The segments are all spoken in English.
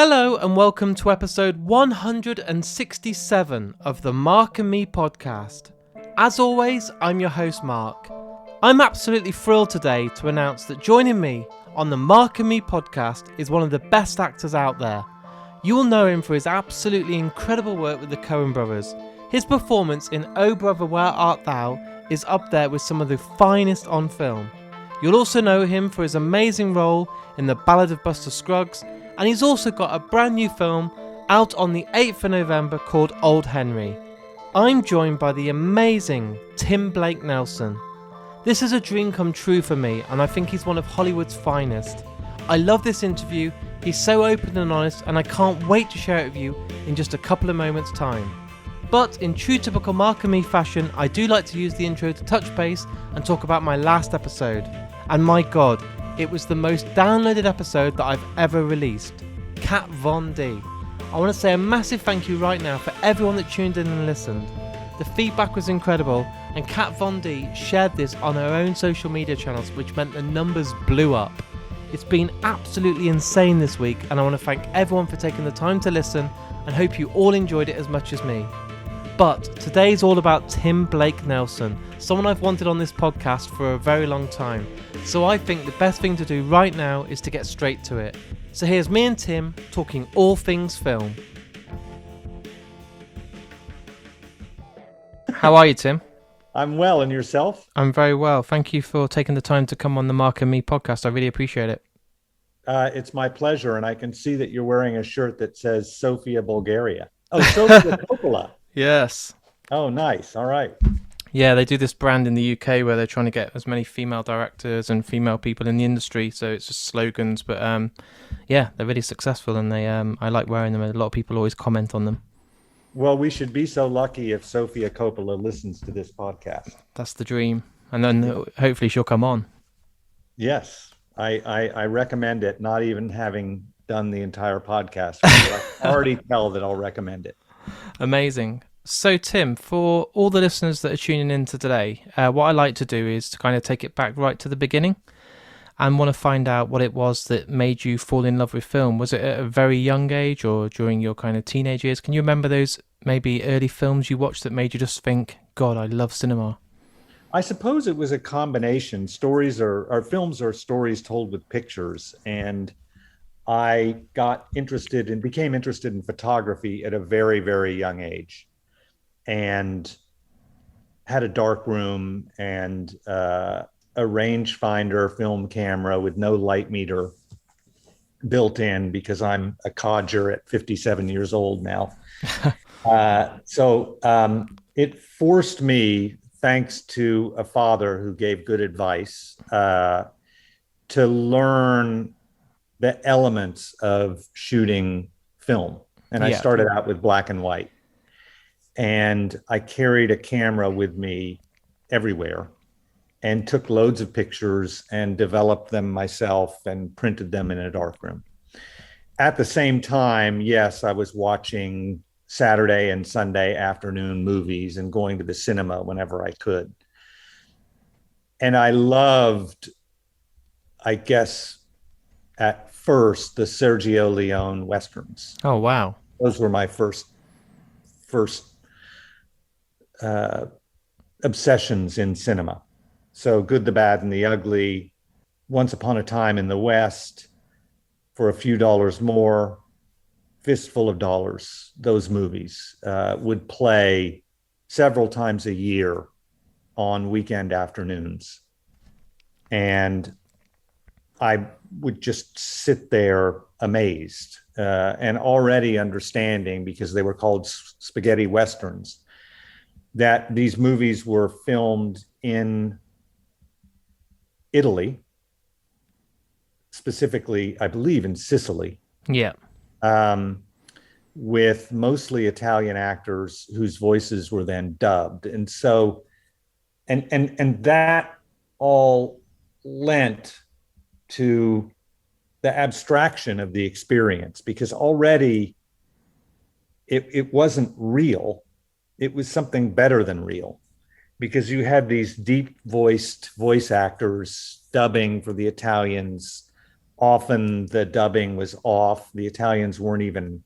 Hello and welcome to episode 167 of the Mark and Me podcast. As always, I'm your host Mark. I'm absolutely thrilled today to announce that joining me on the Mark and Me podcast is one of the best actors out there. You will know him for his absolutely incredible work with the Coen brothers. His performance in Oh Brother Where Art Thou is up there with some of the finest on film. You'll also know him for his amazing role in the Ballad of Buster Scruggs, and he's also got a brand new film out on the 8th of November called Old Henry. I'm joined by the amazing Tim Blake Nelson. This is a dream come true for me, and I think he's one of Hollywood's finest. I love this interview, he's so open and honest, and I can't wait to share it with you in just a couple of moments' time. But in true typical Mark and Me fashion, I do like to use the intro to touch base and talk about my last episode. And my god, it was the most downloaded episode that I've ever released. Kat Von D. I want to say a massive thank you right now for everyone that tuned in and listened. The feedback was incredible, and Kat Von D shared this on her own social media channels, which meant the numbers blew up. It's been absolutely insane this week, and I want to thank everyone for taking the time to listen and hope you all enjoyed it as much as me. But today's all about Tim Blake Nelson, someone I've wanted on this podcast for a very long time. So I think the best thing to do right now is to get straight to it. So here's me and Tim talking all things film. How are you, Tim? I'm well, and yourself? I'm very well. Thank you for taking the time to come on the Mark and Me podcast. I really appreciate it. It's my pleasure, and I can see that you're wearing a shirt that says Sofia, Bulgaria. Oh, Sofia Coppola. Yes. Oh, nice. All right. Yeah, they do this brand in the UK where they're trying to get as many female directors and female people in the industry. So it's just slogans, but yeah, they're really successful, and they I like wearing them. A lot of people always comment on them. Well, we should be so lucky if Sofia Coppola listens to this podcast. That's the dream, and then hopefully she'll come on. Yes, I recommend it. Not even having done the entire podcast, I already tell that I'll recommend it. Amazing. So Tim, for all the listeners that are tuning in to today, what I like to do is to kind of take it back right to the beginning and want to find out what it was that made you fall in love with film. Was it at a very young age or during your kind of teenage years? Can you remember those maybe early films you watched that made you just think, God, I love cinema? I suppose it was a combination. Films are stories told with pictures, and I became interested in photography at a very, very young age, and had a dark room and a rangefinder film camera with no light meter built in because I'm a codger at 57 years old now. So it forced me, thanks to a father who gave good advice, to learn the elements of shooting film. And I started out with black and white. And I carried a camera with me everywhere and took loads of pictures and developed them myself and printed them in a darkroom. At the same time, yes, I was watching Saturday and Sunday afternoon movies and going to the cinema whenever I could. And I loved, I guess, at first, the Sergio Leone Westerns. Oh, wow. Those were my first obsessions in cinema. So Good, the Bad, and the Ugly, Once Upon a Time in the West, For a Few Dollars More, Fistful of Dollars. Those movies would play several times a year on weekend afternoons. And I would just sit there amazed and already understanding, because they were called spaghetti westerns, that these movies were filmed in Italy, specifically, I believe, in Sicily. Yeah. With mostly Italian actors whose voices were then dubbed. And so, and that all lent to the abstraction of the experience, because already it wasn't real. It was something better than real, because you had these deep voiced voice actors dubbing for the Italians often the dubbing was off. The Italians weren't even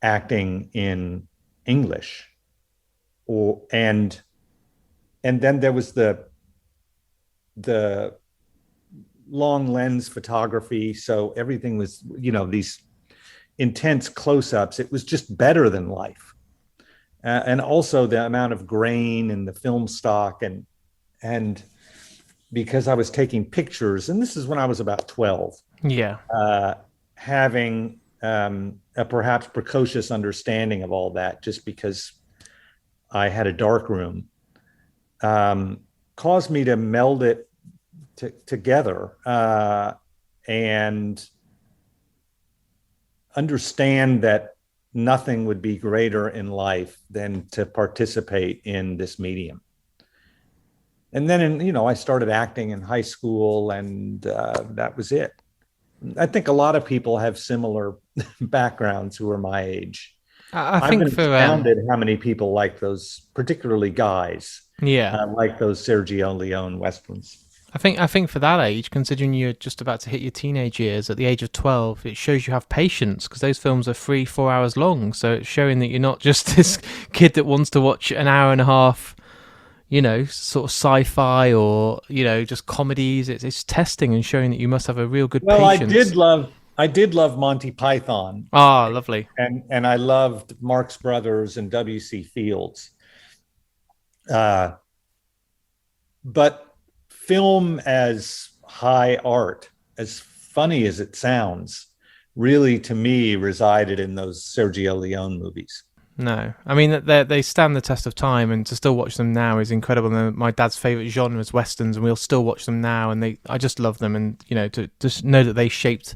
acting in English, or and then there was the long lens photography, so everything was, these intense close-ups. It was just better than life. And also the amount of grain in the film stock, and because I was taking pictures, and this is when I was about 12, Yeah. having a perhaps precocious understanding of all that, just because I had a dark room, caused me to meld it together, and understand that nothing would be greater in life than to participate in this medium. And then, I started acting in high school, and that was it. I think a lot of people have similar backgrounds who are my age. I I've think been for astounded how many people like those, particularly guys, yeah. like those Sergio Leone westerns. I think for that age, considering you're just about to hit your teenage years at the age of 12, it shows you have patience, because those films are 3-4 hours long. So it's showing that you're not just this kid that wants to watch an hour and a half, sort of sci-fi or, just comedies. It's testing and showing that you must have a real good Well, patience. I did love Monty Python, Ah, lovely. and I loved Marx Brothers and W.C. Fields. Uh, but film as high art, as funny as it sounds, really to me resided in those Sergio Leone movies. No, I mean they stand the test of time, and to still watch them now is incredible. And my dad's favorite genre is westerns, and we'll still watch them now. And I just love them, and to just know that they shaped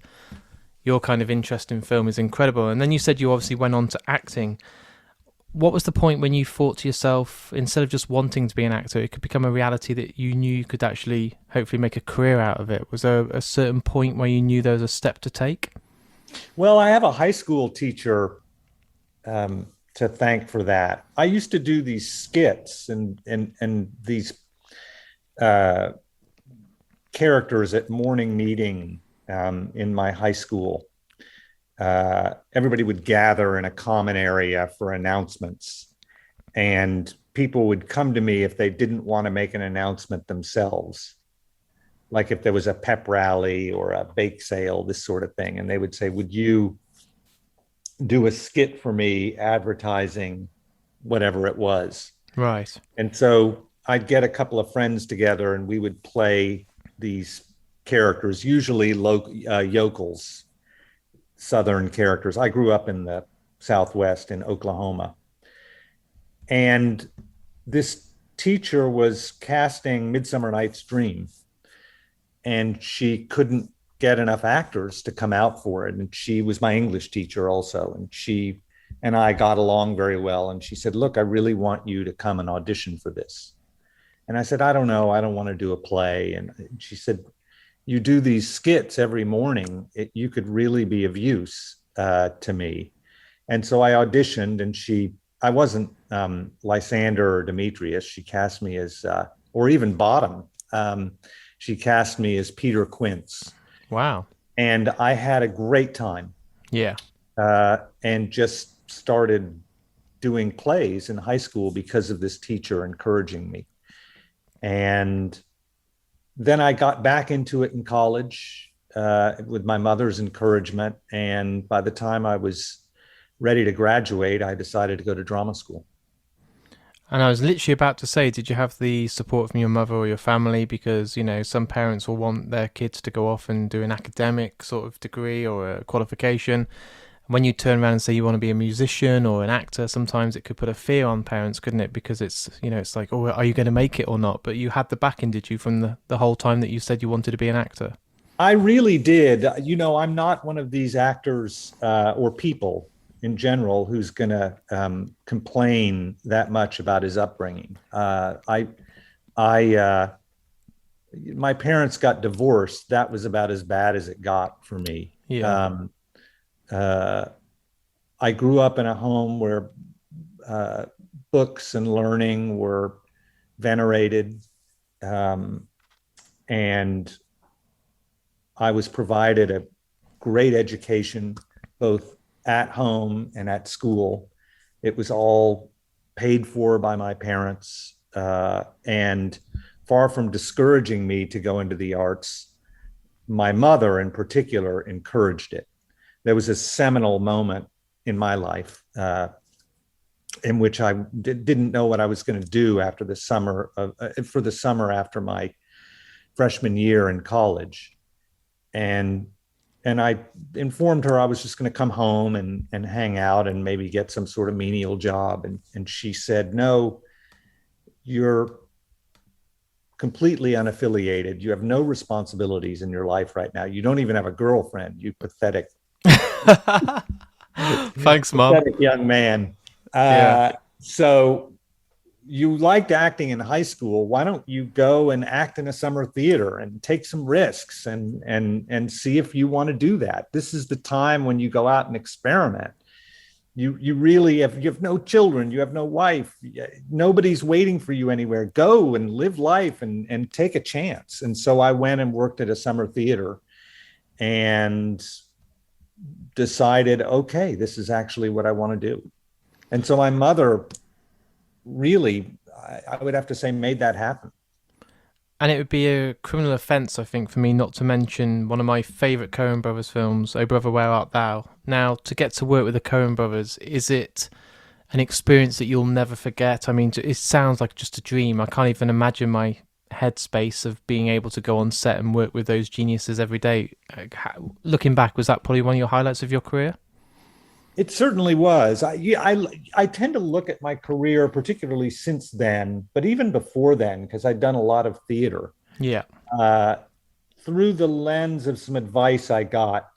your kind of interest in film is incredible. And then you said you obviously went on to acting. What was the point when you thought to yourself, instead of just wanting to be an actor, it could become a reality that you knew you could actually hopefully make a career out of it? Was there a certain point where you knew there was a step to take? Well, I have a high school teacher, to thank for that. I used to do these skits and these uh, characters at morning meeting, in my high school. Everybody would gather in a common area for announcements, and people would come to me if they didn't want to make an announcement themselves, like if there was a pep rally or a bake sale, this sort of thing. And they would say, would you do a skit for me advertising whatever it was? Right. And so I'd get a couple of friends together, and we would play these characters, usually yokels, Southern characters. I grew up in the Southwest in Oklahoma. And this teacher was casting Midsummer Night's Dream, and she couldn't get enough actors to come out for it. And she was my English teacher also. And she and I got along very well. And she said, look, I really want you to come and audition for this. And I said, I don't know. I don't want to do a play. And she said, you do these skits every morning. You could really be of use to me. And so I auditioned, and I wasn't Lysander or Demetrius. She cast me as, or even Bottom. She cast me as Peter Quince. Wow. And I had a great time. Yeah. And just started doing plays in high school because of this teacher encouraging me. And then I got back into it in college, with my mother's encouragement. And by the time I was ready to graduate, I decided to go to drama school. And I was literally about to say, did you have the support from your mother or your family? Because, some parents will want their kids to go off and do an academic sort of degree or a qualification. When you turn around and say you want to be a musician or an actor, sometimes it could put a fear on parents, couldn't it? Because it's like, oh, are you going to make it or not? But you had the backing, did you, from the whole time that you said you wanted to be an actor? I really did. I'm not one of these actors, or people in general, who's going to complain that much about his upbringing. My parents got divorced. That was about as bad as it got for me. Yeah. Uh, I grew up in a home where books and learning were venerated, and I was provided a great education, both at home and at school. It was all paid for by my parents. And far from discouraging me to go into the arts, my mother in particular encouraged it. There was a seminal moment in my life in which I didn't know what I was going to do after the summer for the summer after my freshman year in college. And I informed her I was just going to come home and hang out and maybe get some sort of menial job. And she said, no, you're completely unaffiliated. You have no responsibilities in your life right now. You don't even have a girlfriend, you pathetic. Thanks, Mom. Pathetic young man. So you liked acting in high school. Why don't you go and act in a summer theater and take some risks and see if you want to do that? This is the time when you go out and experiment. You really have, you have no children, you have no wife, nobody's waiting for you anywhere. Go and live life and take a chance. And so I went and worked at a summer theater and decided, okay, this is actually what I want to do. And so my mother really, I would have to say, made that happen. And it would be a criminal offence, I think, for me not to mention one of my favourite Coen Brothers films, Oh Brother, Where Art Thou? Now, to get to work with the Coen Brothers, is it an experience that you'll never forget? I mean, it sounds like just a dream. I can't even imagine my headspace of being able to go on set and work with those geniuses every day. Looking back, was that probably one of your highlights of your career? It certainly was. I tend to look at my career, particularly since then, but even before then, because I'd done a lot of theater. Yeah. Through the lens of some advice I got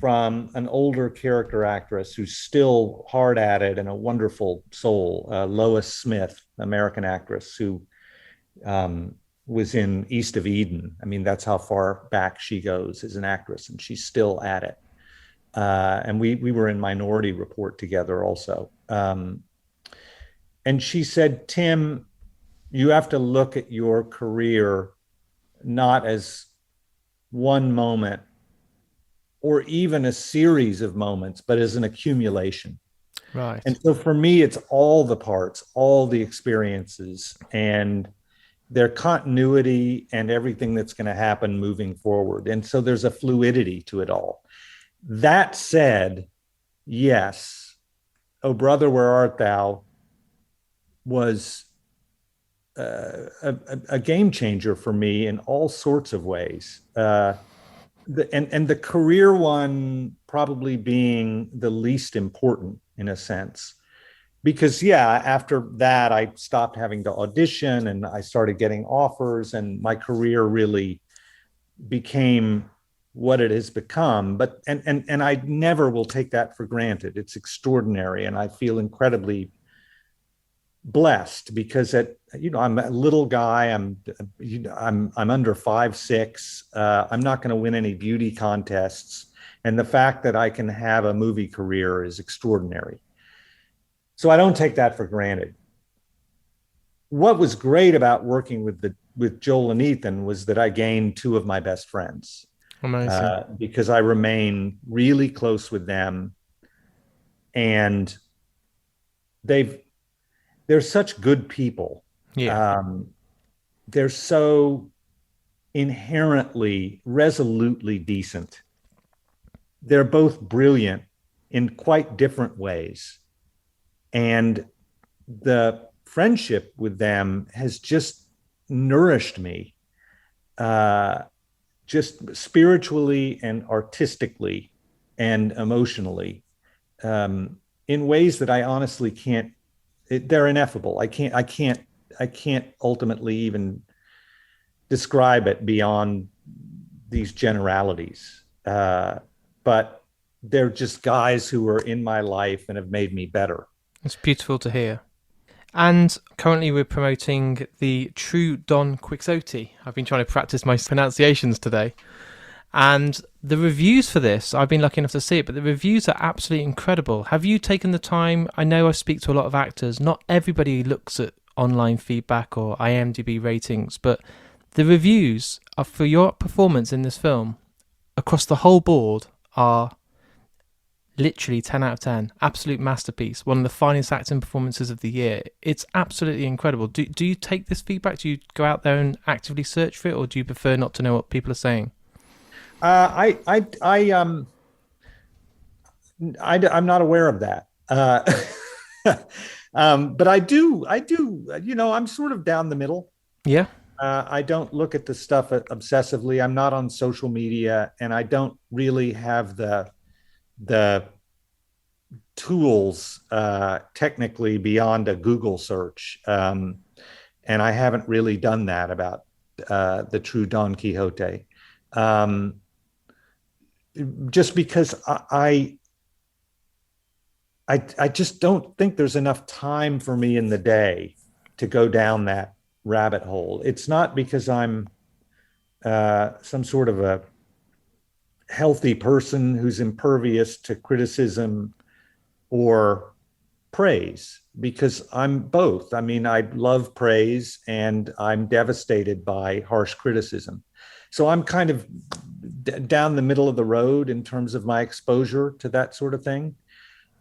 from an older character actress who's still hard at it and a wonderful soul, Lois Smith, American actress who was in East of Eden. I mean, that's how far back she goes as an actress, and she's still at it. And we were in Minority Report together also. And she said, Tim, you have to look at your career not as one moment or even a series of moments, but as an accumulation. Right. And so for me, it's all the parts, all the experiences, and their continuity and everything that's going to happen moving forward. And so there's a fluidity to it all. That said, yes, Oh Brother, Where Art Thou was a game changer for me in all sorts of ways. And the career one probably being the least important in a sense. Because, after that, I stopped having to audition and I started getting offers, and my career really became what it has become. But and I never will take that for granted. It's extraordinary, and I feel incredibly blessed because I'm a little guy. I'm under 5'6". I'm not going to win any beauty contests, and the fact that I can have a movie career is extraordinary. So I don't take that for granted. What was great about working with Joel and Ethan was that I gained two of my best friends. Because I remain really close with them, and they're such good people. Yeah. They're so inherently, resolutely decent. They're both brilliant in quite different ways. And the friendship with them has just nourished me, just spiritually and artistically and emotionally, in ways that I honestly can't. They're ineffable. I can't ultimately even describe it beyond these generalities. But they're just guys who are in my life and have made me better. It's beautiful to hear. And currently we're promoting the True Don Quixote. I've been trying to practice my pronunciations today. And the reviews for this, I've been lucky enough to see it, but the reviews are absolutely incredible. Have you taken the time? I know I speak to a lot of actors. Not everybody looks at online feedback or IMDb ratings, but The reviews for your performance in this film across the whole board are literally 10 out of 10. Absolute masterpiece. One of the finest acting performances of the year. It's absolutely incredible. Do you take this feedback? Do you go out there and actively search for it, or do you prefer not to know what people are saying? I'm not aware of that. But I do, I'm sort of down the middle. Yeah. I don't look at the stuff obsessively. I'm not on social media, and I don't really have the tools technically beyond a Google search. And I haven't really done that about the True Don Quixote. Just because I just don't think there's enough time for me in the day to go down that rabbit hole. It's not because I'm some sort of a healthy person who's impervious to criticism or praise, because I'm both. I mean, I love praise and I'm devastated by harsh criticism. So I'm kind of down the middle of the road in terms of my exposure to that sort of thing.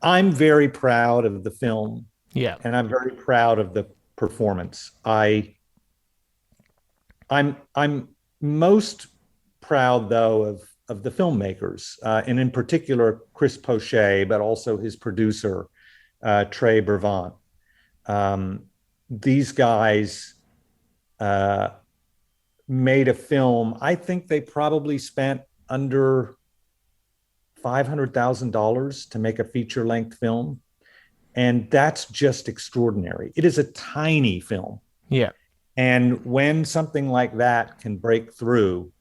I'm very proud of the film. Yeah. And I'm very proud of the performance. I'm most proud though of the filmmakers, and in particular Chris Poche, but also his producer Trey Brevant. These guys made a film. I think they probably spent under $500,000 to make a feature-length film, and that's just extraordinary. It is a tiny film. Yeah. And when something like that can break through,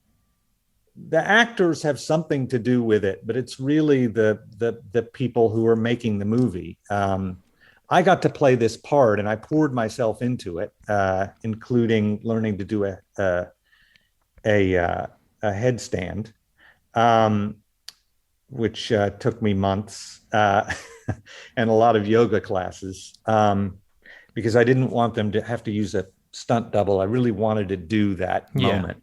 the actors have something to do with it, but it's really the people who are making the movie. I got to play this part, and I poured myself into it, including learning to do a headstand, which took me months, and a lot of yoga classes, because I didn't want them to have to use a stunt double. I really wanted to do that moment.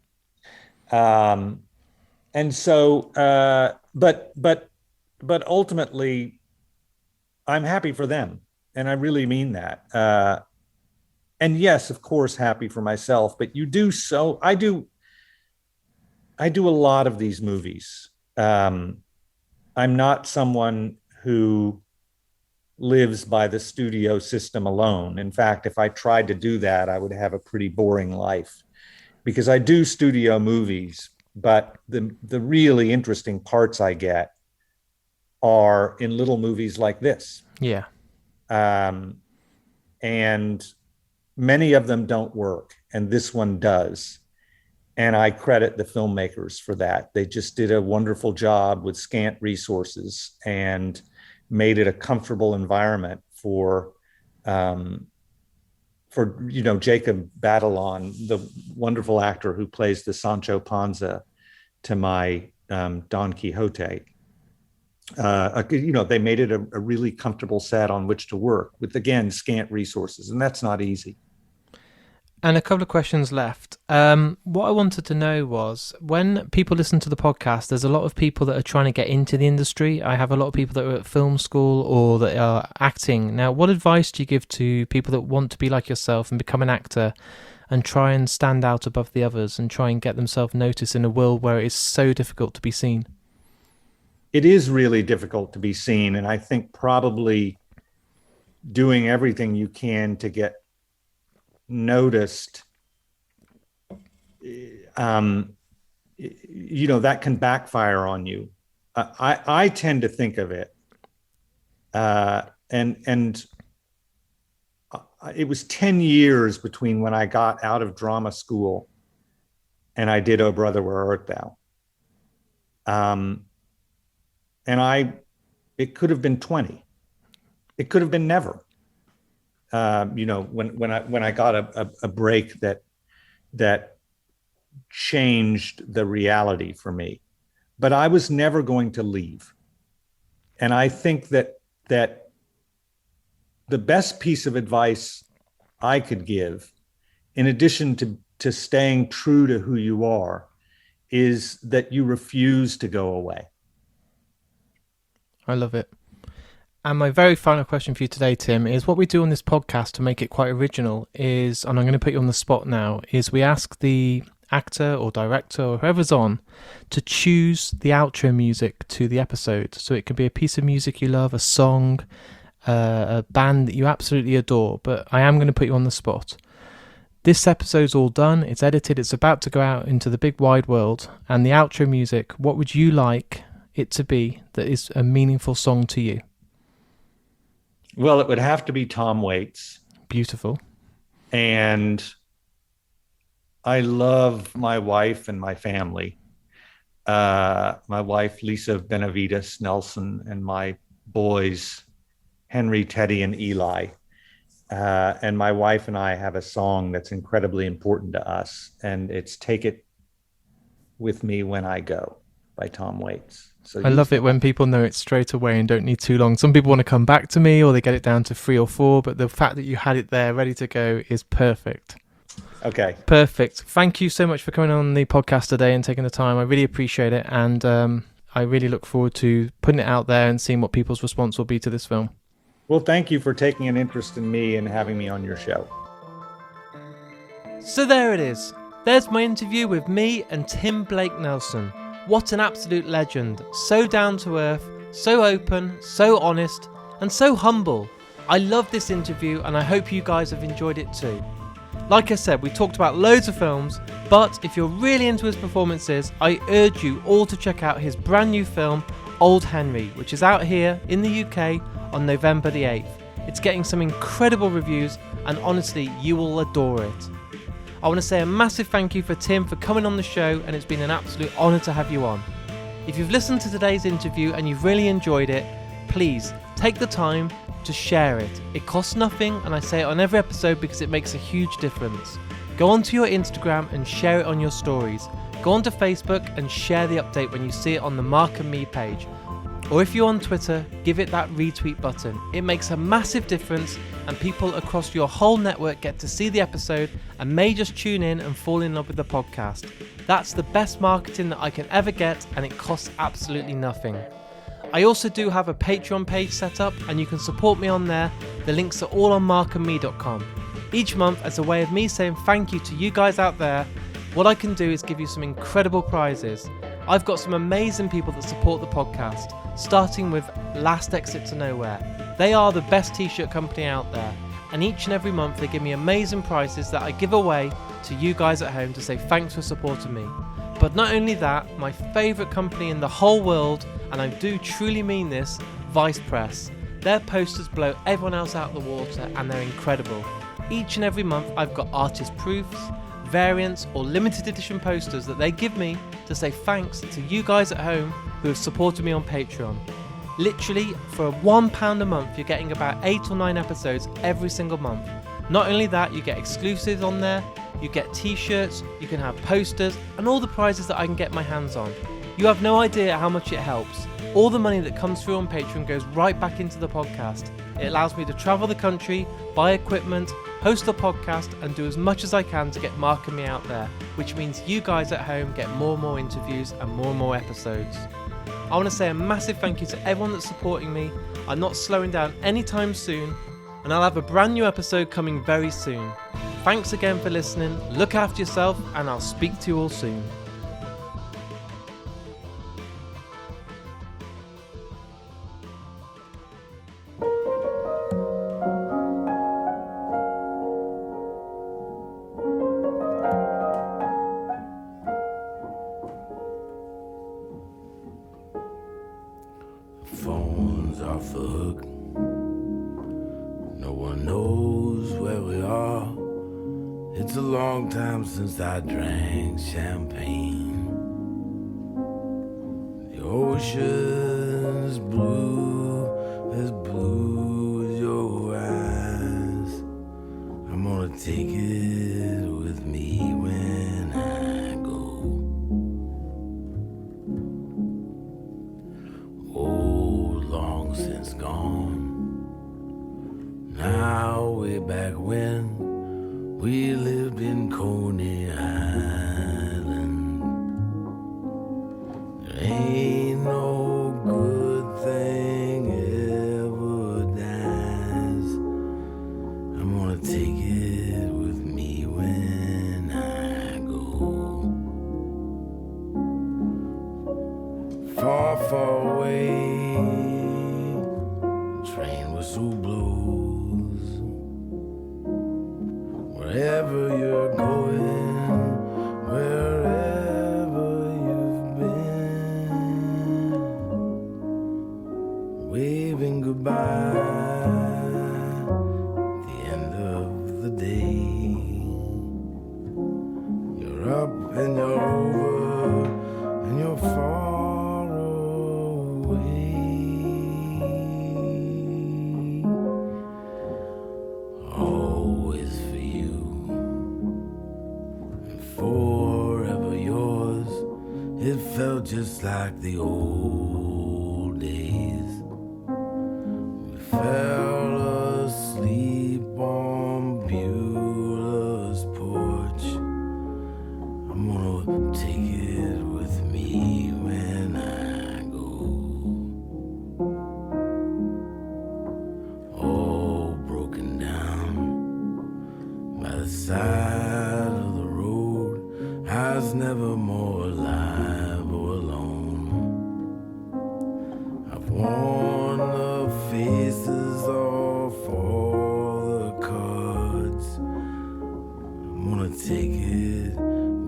And so, but ultimately, I'm happy for them, and I really mean that. And yes, of course, happy for myself. But I do a lot of these movies. I'm not someone who lives by the studio system alone. In fact, if I tried to do that, I would have a pretty boring life, because I do studio movies, but the really interesting parts I get are in little movies like this. Yeah. And many of them don't work, and this one does. And I credit the filmmakers for that. They just did a wonderful job with scant resources and made it a comfortable environment for Jacob Batalon, the wonderful actor who plays the Sancho Panza to my Don Quixote. They made it a really comfortable set on which to work with, again, scant resources, and that's not easy. And a couple of questions left. What I wanted to know was, when people listen to the podcast, there's a lot of people that are trying to get into the industry. I have a lot of people that are at film school or that are acting. Now, what advice do you give to people that want to be like yourself and become an actor and try and stand out above the others and try and get themselves noticed in a world where it is so difficult to be seen? It is really difficult to be seen, and I think probably doing everything you can to get noticed, that can backfire on you. I tend to think of it, and it was 10 years between when I got out of drama school and I did "Oh Brother, Where Art Thou?" And it could have been 20. It could have been never. When I got a break that changed the reality for me, but I was never going to leave. And I think that the best piece of advice I could give, in addition to to staying true to who you are is that you refuse to go away. I love it. And my very final question for you today, Tim, is what we do on this podcast to make it quite original is, and I'm going to put you on the spot now, is we ask the actor or director or whoever's on to choose the outro music to the episode. So it can be a piece of music you love, a song, a band that you absolutely adore, but I am going to put you on the spot. This episode's all done, it's edited, it's about to go out into the big wide world, and the outro music, what would you like it to be that is a meaningful song to you? Well, it would have to be Tom Waits. Beautiful. And I love my wife and my family. My wife, Lisa Benavides Nelson, and my boys, Henry, Teddy, and Eli. And my wife and I have a song that's incredibly important to us, and it's Take It With Me When I Go by Tom Waits. So I love it when people know it straight away and don't need too long. Some people want to come back to me or they get it down to 3 or 4, but the fact that you had it there ready to go is perfect. Okay. Perfect. Thank you so much for coming on the podcast today and taking the time. I really appreciate it. And I really look forward to putting it out there and seeing what people's response will be to this film. Well, thank you for taking an interest in me and having me on your show. So there it is. There's my interview with me and Tim Blake Nelson. What an absolute legend. So down to earth, so open, so honest, and so humble. I love this interview and I hope you guys have enjoyed it too. Like I said, we talked about loads of films, but if you're really into his performances, I urge you all to check out his brand new film, Old Henry, which is out here in the UK on November the 8th. It's getting some incredible reviews and honestly, you will adore it. I want to say a massive thank you for Tim for coming on the show, and it's been an absolute honour to have you on. If you've listened to today's interview and you've really enjoyed it, please take the time to share it. It costs nothing, and I say it on every episode because it makes a huge difference. Go onto your Instagram and share it on your stories. Go onto Facebook and share the update when you see it on the Mark and Me page. Or if you're on Twitter, give it that retweet button. It makes a massive difference and people across your whole network get to see the episode and may just tune in and fall in love with the podcast. That's the best marketing that I can ever get, and it costs absolutely nothing. I also do have a Patreon page set up and you can support me on there. The links are all on markandme.com. Each month, as a way of me saying thank you to you guys out there, what I can do is give you some incredible prizes. I've got some amazing people that support the podcast, starting with Last Exit to Nowhere. They are the best t-shirt company out there, and each and every month they give me amazing prizes that I give away to you guys at home to say thanks for supporting me. But not only that, my favourite company in the whole world, and I do truly mean this, Vice Press. Their posters blow everyone else out of the water and they're incredible. Each and every month I've got artist proofs, variants or limited edition posters that they give me to say thanks to you guys at home who have supported me on Patreon. Literally, for £1 a month, you're getting about 8 or 9 episodes every single month. Not only that, you get exclusives on there, you get t-shirts, you can have posters, and all the prizes that I can get my hands on. You have no idea how much it helps. All the money that comes through on Patreon goes right back into the podcast. It allows me to travel the country, buy equipment, host a podcast, and do as much as I can to get Mark and me out there, which means you guys at home get more and more interviews and more episodes. I want to say a massive thank you to everyone that's supporting me. I'm not slowing down anytime soon, and I'll have a brand new episode coming very soon. Thanks again for listening, look after yourself, and I'll speak to you all soon. Phones off the hook. No one knows where we are. It's a long time since I drank champagne. The ocean's blue as your eyes. I'm gonna take it with me when I go. Oh, long since gone. Now way back when we lived in Coney far, far away. Train whistle blows. Wherever you're going, wherever you've been, waving goodbye at the end of the day. You're up and you're over and you're far away. Always for you and forever yours. It felt just like the old days. We fell asleep on Beulah's porch. I'm gonna take it with me when I go. All broken down by the side of the road. I was never more alive or alone. I've worn the faces off all the cards. I'm gonna take it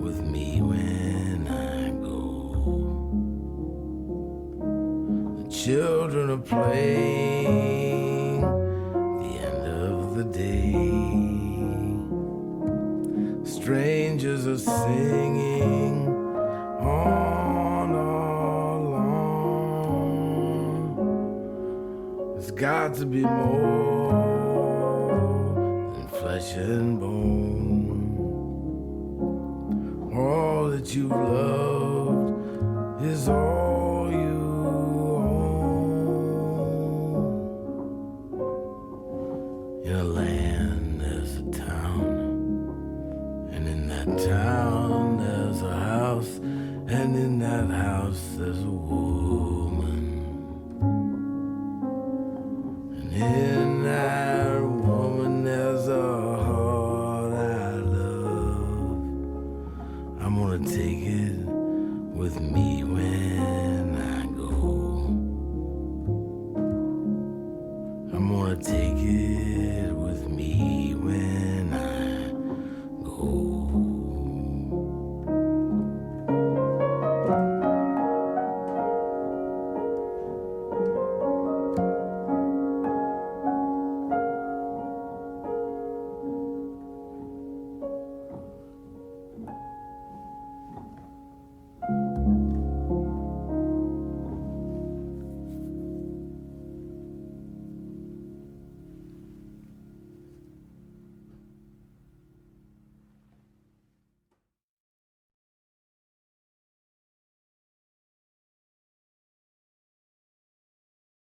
with me when I go. The children are playing the end of the day. Strangers are singing on along. There's got to be more than flesh and bone. All that you've loved is all you own. In a land there's a town, and in that town there's a house, and in that house there's a woman, and in that woman there's a heart I love. I'm gonna take it with me